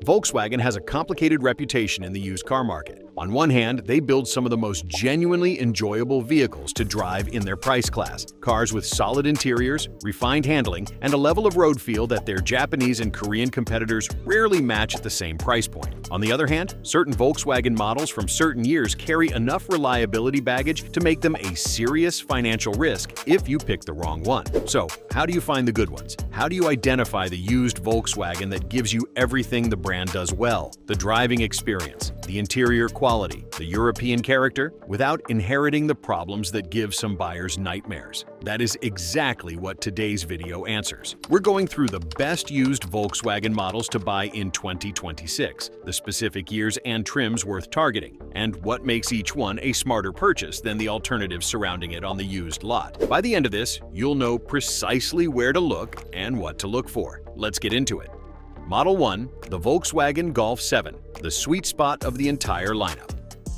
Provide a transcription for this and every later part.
Volkswagen has a complicated reputation in the used car market. On one hand, they build some of the most genuinely enjoyable vehicles to drive in their price class. Cars with solid interiors, refined handling, and a level of road feel that their Japanese and Korean competitors rarely match at the same price point. On the other hand, certain Volkswagen models from certain years carry enough reliability baggage to make them a serious financial risk if you pick the wrong one. So, how do you find the good ones? How do you identify the used Volkswagen that gives you everything the brand does well? The driving experience, the interior quality, the European character, without inheriting the problems that give some buyers nightmares. That is exactly what today's video answers. We're going through the best used Volkswagen models to buy in 2026, the specific years and trims worth targeting, and what makes each one a smarter purchase than the alternatives surrounding it on the used lot. By the end of this, you'll know precisely where to look and what to look for. Let's get into it. Model 1, the Volkswagen Golf 7, the sweet spot of the entire lineup.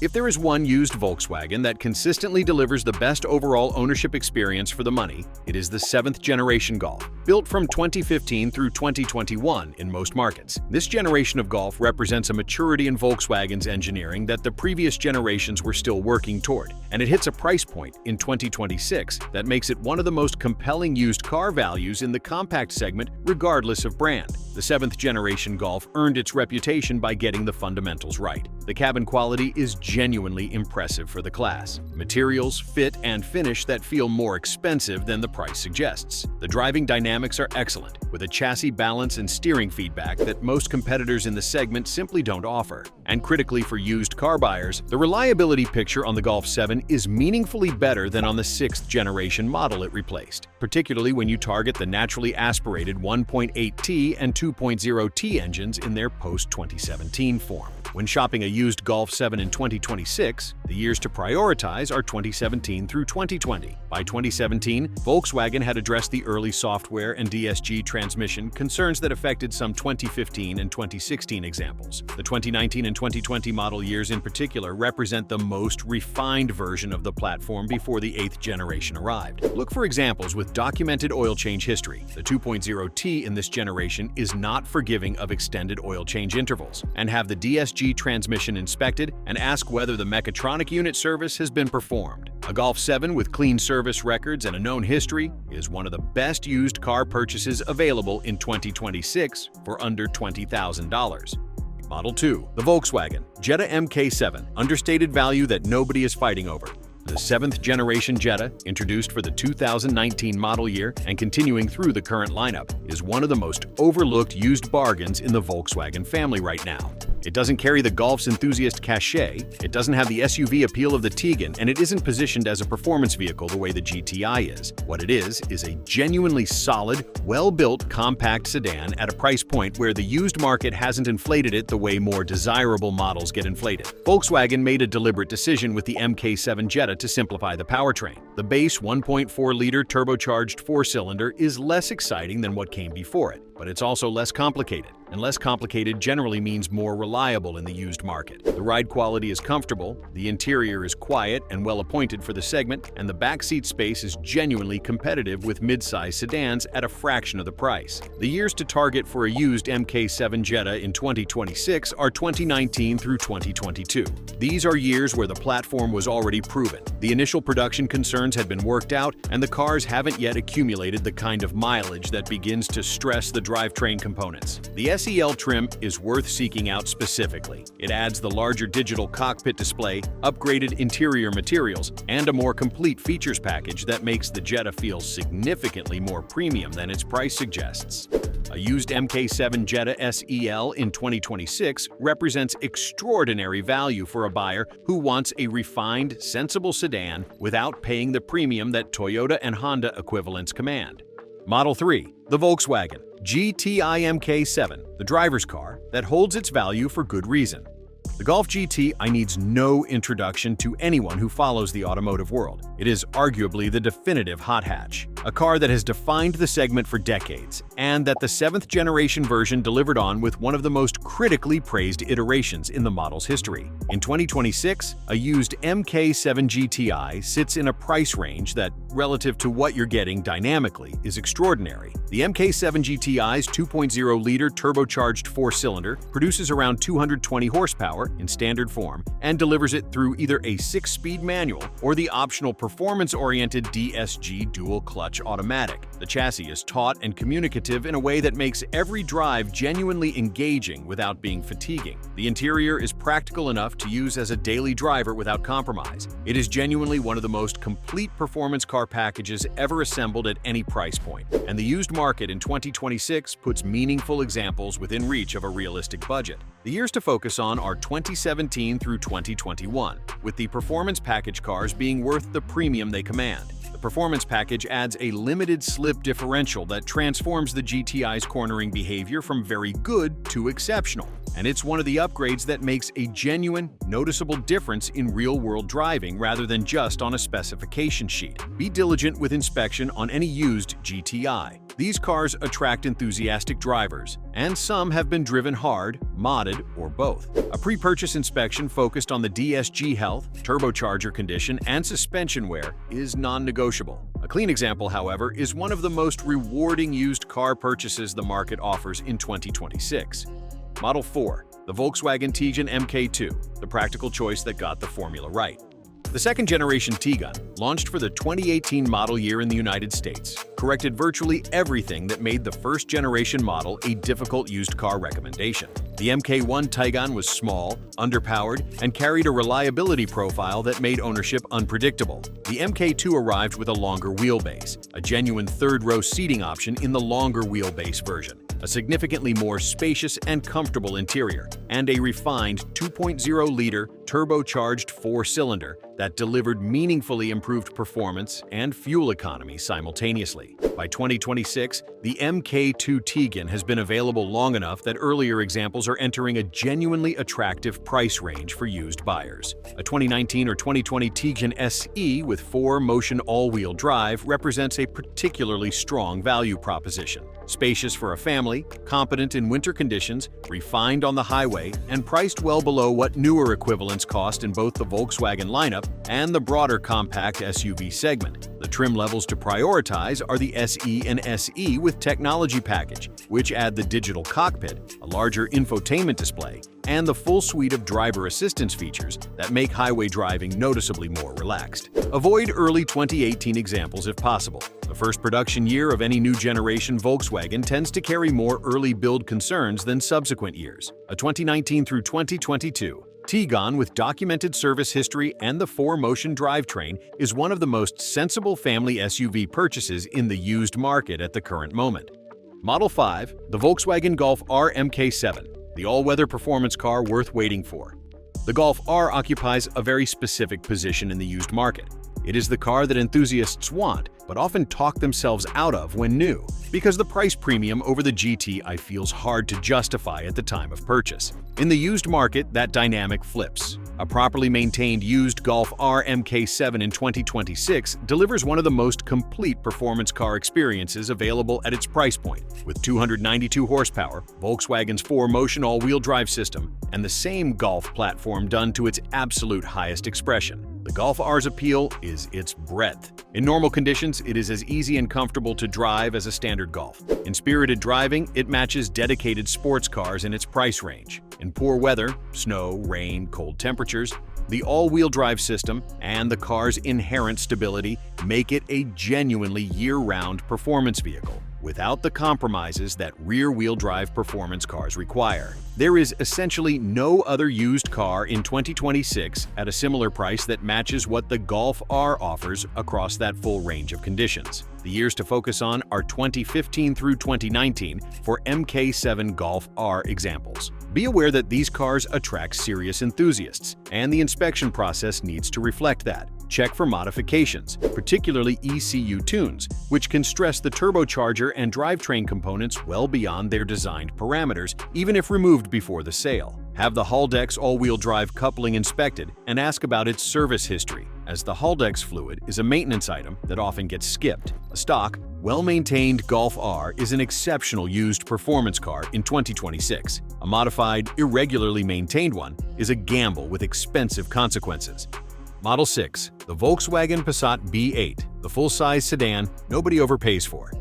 If there is one used Volkswagen that consistently delivers the best overall ownership experience for the money, it is the 7th generation Golf, built from 2015 through 2021 in most markets. This generation of Golf represents a maturity in Volkswagen's engineering that the previous generations were still working toward, and it hits a price point in 2026 that makes it one of the most compelling used car values in the compact segment regardless of brand. The 7th generation Golf earned its reputation by getting the fundamentals right. The cabin quality is genuinely impressive for the class. Materials, fit, and finish that feel more expensive than the price suggests. The driving dynamics are excellent, with a chassis balance and steering feedback that most competitors in the segment simply don't offer. And critically for used car buyers, the reliability picture on the Golf 7 is meaningfully better than on the 6th generation model it replaced, particularly when you target the naturally aspirated 1.8T and 2.0T engines in their post-2017 form. When shopping a used Golf 7 in 2026, the years to prioritize are 2017 through 2020. By 2017, Volkswagen had addressed the early software and DSG transmission concerns that affected some 2015 and 2016 examples. The 2019 and 2020 model years in particular represent the most refined version of the platform before the 8th generation arrived. Look for examples with documented oil change history. The 2.0T in this generation is not forgiving of extended oil change intervals, and have the DSG transmission inspected and ask whether the mechatronic unit service has been performed. A Golf 7 with clean service records and a known history is one of the best used car purchases available in 2026 for under $20,000. Model 2, the Volkswagen Jetta MK7, understated value that nobody is fighting over. The 7th generation Jetta, introduced for the 2019 model year and continuing through the current lineup, is one of the most overlooked used bargains in the Volkswagen family right now. It doesn't carry the Golf's enthusiast cachet, it doesn't have the SUV appeal of the Tiguan, and it isn't positioned as a performance vehicle the way the GTI is. What it is a genuinely solid, well-built compact sedan at a price point where the used market hasn't inflated it the way more desirable models get inflated. Volkswagen made a deliberate decision with the MK7 Jetta to simplify the powertrain. The base 1.4-liter turbocharged four-cylinder is less exciting than what came before it, but it's also less complicated, and less complicated generally means more reliable in the used market. The ride quality is comfortable, the interior is quiet and well-appointed for the segment, and the backseat space is genuinely competitive with mid-size sedans at a fraction of the price. The years to target for a used MK7 Jetta in 2026 are 2019 through 2022. These are years where the platform was already proven, the initial production concerns had been worked out, and the cars haven't yet accumulated the kind of mileage that begins to stress the drivetrain components. The SEL trim is worth seeking out specifically. It adds the larger digital cockpit display, upgraded interior materials, and a more complete features package that makes the Jetta feel significantly more premium than its price suggests. A used MK7 Jetta SEL in 2026 represents extraordinary value for a buyer who wants a refined, sensible sedan without paying the premium that Toyota and Honda equivalents command. Model 3, the Volkswagen GTI MK7, the driver's car that holds its value for good reason. The Golf GTI needs no introduction to anyone who follows the automotive world. It is arguably the definitive hot hatch, a car that has defined the segment for decades, and that the 7th generation version delivered on with one of the most critically praised iterations in the model's history. In 2026, a used MK7 GTI sits in a price range that relative to what you're getting dynamically, is extraordinary. The MK7 GTI's 2.0-liter turbocharged four-cylinder produces around 220 horsepower in standard form and delivers it through either a 6-speed manual or the optional performance-oriented DSG dual-clutch automatic. The chassis is taut and communicative in a way that makes every drive genuinely engaging without being fatiguing. The interior is practical enough to use as a daily driver without compromise. It is genuinely one of the most complete performance car packages ever assembled at any price point, and the used market in 2026 puts meaningful examples within reach of a realistic budget. The years to focus on are 2017 through 2021, with the performance package cars being worth the premium they command. The performance package adds a limited slip differential that transforms the GTI's cornering behavior from very good to exceptional. And it's one of the upgrades that makes a genuine, noticeable difference in real-world driving rather than just on a specification sheet. Be diligent with inspection on any used GTI. These cars attract enthusiastic drivers, and some have been driven hard, modded, or both. A pre-purchase inspection focused on the DSG health, turbocharger condition, and suspension wear is non-negotiable. A clean example, however, is one of the most rewarding used car purchases the market offers in 2026. Model 4, the Volkswagen Tiguan MK2, the practical choice that got the formula right. The second-generation Tiguan, launched for the 2018 model year in the United States, corrected virtually everything that made the first-generation model a difficult used car recommendation. The MK1 Tiguan was small, underpowered, and carried a reliability profile that made ownership unpredictable. The MK2 arrived with a longer wheelbase, a genuine third-row seating option in the longer wheelbase version, a significantly more spacious and comfortable interior, and a refined 2.0-liter turbocharged four-cylinder that delivered meaningfully improved performance and fuel economy simultaneously. By 2026, the MK2 Tiguan has been available long enough that earlier examples are entering a genuinely attractive price range for used buyers. A 2019 or 2020 Tiguan SE with 4-motion all-wheel drive represents a particularly strong value proposition. Spacious for a family, competent in winter conditions, refined on the highway, and priced well below what newer equivalents cost in both the Volkswagen lineup and the broader compact SUV segment. The trim levels to prioritize are the SE and SE with technology package, which add the digital cockpit, a larger infotainment display, and the full suite of driver assistance features that make highway driving noticeably more relaxed. Avoid early 2018 examples if possible. The first production year of any new generation Volkswagen tends to carry more early build concerns than subsequent years. A 2019 through 2022 Tiguan with documented service history and the 4-motion drivetrain is one of the most sensible family SUV purchases in the used market at the current moment. Model 5, the Volkswagen Golf R MK7, the all-weather performance car worth waiting for. The Golf R occupies a very specific position in the used market. It is the car that enthusiasts want, but often talk themselves out of when new, because the price premium over the GTI feels hard to justify at the time of purchase. In the used market, that dynamic flips. A properly maintained used Golf R MK7 in 2026 delivers one of the most complete performance car experiences available at its price point. With 292 horsepower, Volkswagen's 4-motion all-wheel drive system, and the same Golf platform done to its absolute highest expression. The Golf R's appeal is its breadth. In normal conditions, it is as easy and comfortable to drive as a standard Golf. In spirited driving, it matches dedicated sports cars in its price range. In poor weather, snow, rain, cold temperatures, the all-wheel drive system and the car's inherent stability make it a genuinely year-round performance vehicle, without the compromises that rear-wheel drive performance cars require. There is essentially no other used car in 2026 at a similar price that matches what the Golf R offers across that full range of conditions. The years to focus on are 2015 through 2019 for MK7 Golf R examples. Be aware that these cars attract serious enthusiasts, and the inspection process needs to reflect that. Check for modifications, particularly ECU tunes, which can stress the turbocharger and drivetrain components well beyond their designed parameters, even if removed before the sale. Have the Haldex all-wheel drive coupling inspected and ask about its service history, as the Haldex fluid is a maintenance item that often gets skipped. A stock, well-maintained Golf R is an exceptional used performance car in 2026. A modified, irregularly maintained one is a gamble with expensive consequences. Model 6, the Volkswagen Passat B8, the full-size sedan nobody overpays for.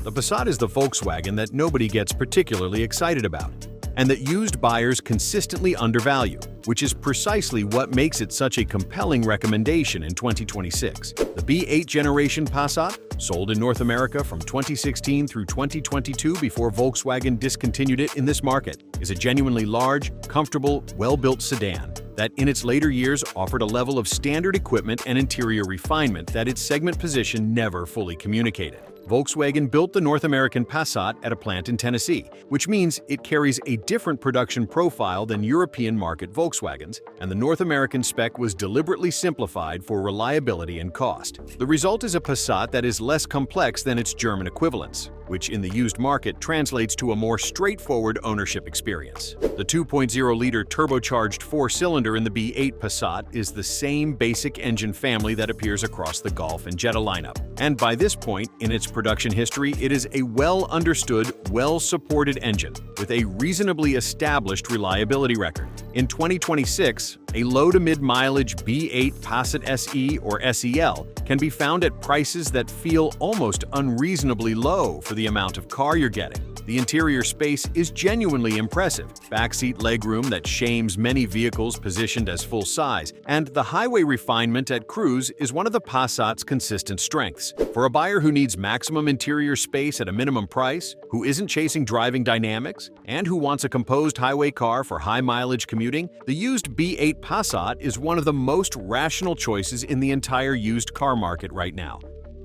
The Passat is the Volkswagen that nobody gets particularly excited about, and that used buyers consistently undervalue, which is precisely what makes it such a compelling recommendation in 2026. The B8 generation Passat, sold in North America from 2016 through 2022 before Volkswagen discontinued it in this market, is a genuinely large, comfortable, well-built sedan that in its later years offered a level of standard equipment and interior refinement that its segment position never fully communicated. Volkswagen built the North American Passat at a plant in Tennessee, which means it carries a different production profile than European market Volkswagens, and the North American spec was deliberately simplified for reliability and cost. The result is a Passat that is less complex than its German equivalents, which in the used market translates to a more straightforward ownership experience. The 2.0-liter turbocharged four-cylinder in the B8 Passat is the same basic engine family that appears across the Golf and Jetta lineup, and by this point in its production history, it is a well-understood, well-supported engine with a reasonably established reliability record. In 2026, a low to mid-mileage B8 Passat SE or SEL can be found at prices that feel almost unreasonably low for the amount of car you're getting. The interior space is genuinely impressive, backseat legroom that shames many vehicles positioned as full-size, and the highway refinement at cruise is one of the Passat's consistent strengths. For a buyer who needs maximum interior space at a minimum price, who isn't chasing driving dynamics, and who wants a composed highway car for high-mileage commuting, the used B8 Passat is one of the most rational choices in the entire used car market right now.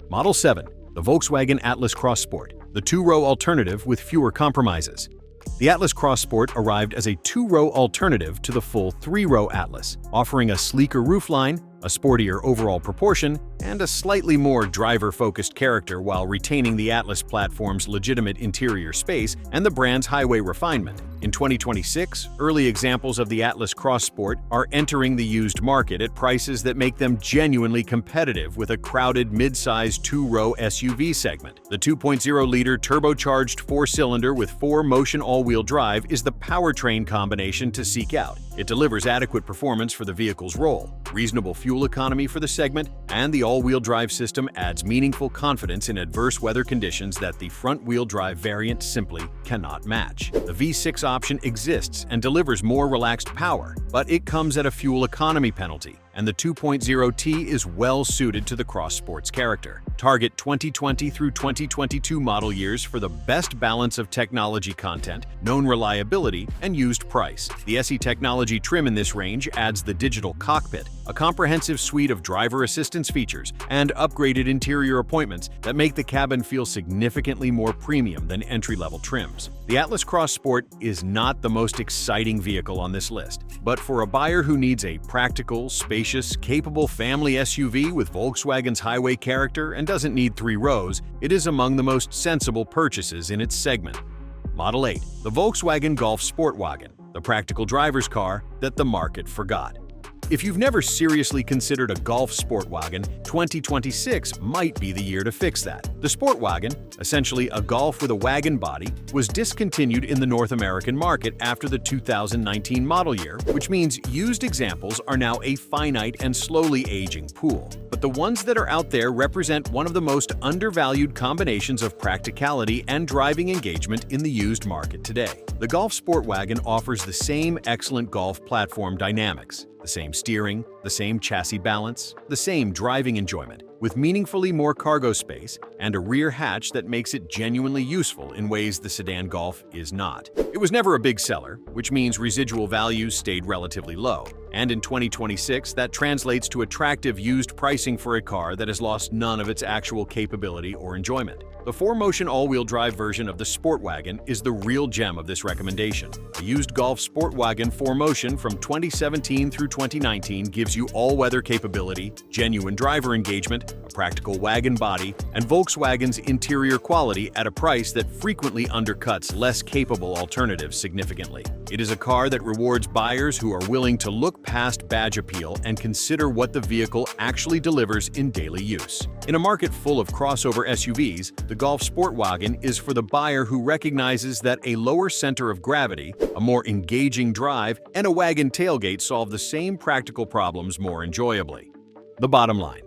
Model 7, the Volkswagen Atlas Cross Sport, the two-row alternative with fewer compromises. The Atlas Cross Sport arrived as a two-row alternative to the full three-row Atlas, offering a sleeker roofline, a sportier overall proportion, and a slightly more driver-focused character while retaining the Atlas platform's legitimate interior space and the brand's highway refinement. In 2026, early examples of the Atlas Cross Sport are entering the used market at prices that make them genuinely competitive with a crowded mid-size two-row SUV segment. The 2.0-liter turbocharged four-cylinder with four-motion all-wheel drive is the powertrain combination to seek out. It delivers adequate performance for the vehicle's role, reasonable fuel economy for the segment, and the all-wheel drive system adds meaningful confidence in adverse weather conditions that the front-wheel drive variant simply cannot match. The V6 option exists and delivers more relaxed power, but it comes at a fuel economy penalty, and the 2.0T is well suited to the Cross Sport's character. Target 2020 through 2022 model years for the best balance of technology content, known reliability, and used price. The SE technology trim in this range adds the digital cockpit, a comprehensive suite of driver assistance features, and upgraded interior appointments that make the cabin feel significantly more premium than entry-level trims. The Atlas Cross Sport is not the most exciting vehicle on this list, but for a buyer who needs a practical, spacious, capable family SUV with Volkswagen's highway character and doesn't need three rows, it is among the most sensible purchases in its segment. Model 8, the Volkswagen Golf SportWagen, the practical driver's car that the market forgot. If you've never seriously considered a Golf SportWagen, 2026 might be the year to fix that. The SportWagen, essentially a Golf with a wagon body, was discontinued in the North American market after the 2019 model year, which means used examples are now a finite and slowly aging pool. But the ones that are out there represent one of the most undervalued combinations of practicality and driving engagement in the used market today. The Golf SportWagen offers the same excellent Golf platform dynamics, the same steering, the same chassis balance, the same driving enjoyment, with meaningfully more cargo space and a rear hatch that makes it genuinely useful in ways the sedan Golf is not. It was never a big seller, which means residual values stayed relatively low, and in 2026 that translates to attractive used pricing for a car that has lost none of its actual capability or enjoyment. The four-motion all-wheel drive version of the SportWagen is the real gem of this recommendation. A used Golf SportWagen 4Motion from 2017 through 2019 gives you all-weather capability, genuine driver engagement, a practical wagon body, and Volkswagen's interior quality at a price that frequently undercuts less capable alternatives significantly. It is a car that rewards buyers who are willing to look past badge appeal and consider what the vehicle actually delivers in daily use. In a market full of crossover SUVs, the Golf SportWagen is for the buyer who recognizes that a lower center of gravity, a more engaging drive, and a wagon tailgate solve the same practical problems more enjoyably. The bottom line.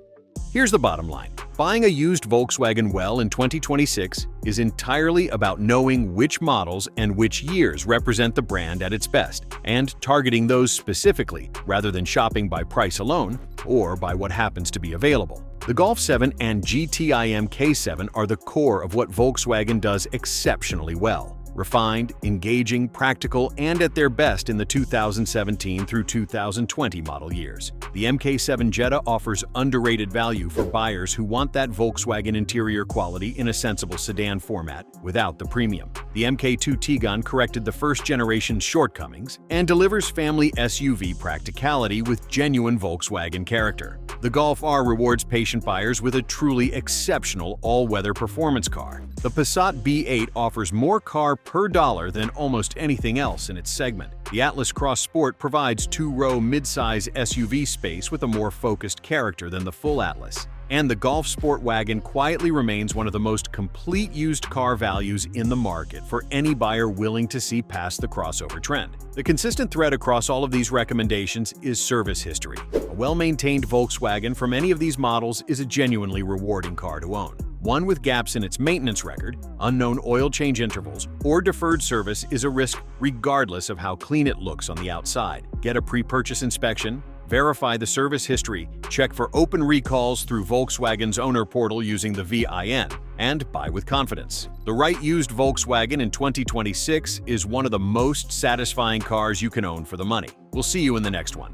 Here's the bottom line. Buying a used Volkswagen well in 2026 is entirely about knowing which models and which years represent the brand at its best, and targeting those specifically rather than shopping by price alone or by what happens to be available. The Golf 7 and GTI MK7 are the core of what Volkswagen does exceptionally well. Refined, engaging, practical, and at their best in the 2017 through 2020 model years. The MK7 Jetta offers underrated value for buyers who want that Volkswagen interior quality in a sensible sedan format without the premium. The MK2 Tiguan corrected the first-generation shortcomings and delivers family SUV practicality with genuine Volkswagen character. The Golf R rewards patient buyers with a truly exceptional all-weather performance car. The Passat B8 offers more car per dollar than almost anything else in its segment. The Atlas Cross Sport provides two-row mid-size SUV space with a more focused character than the full Atlas. And the Golf SportWagen quietly remains one of the most complete used car values in the market for any buyer willing to see past the crossover trend. The consistent thread across all of these recommendations is service history. A well-maintained Volkswagen from any of these models is a genuinely rewarding car to own. One with gaps in its maintenance record, unknown oil change intervals, or deferred service is a risk regardless of how clean it looks on the outside. Get a pre-purchase inspection, verify the service history, check for open recalls through Volkswagen's owner portal using the VIN, and buy with confidence. The right used Volkswagen in 2026 is one of the most satisfying cars you can own for the money. We'll see you in the next one.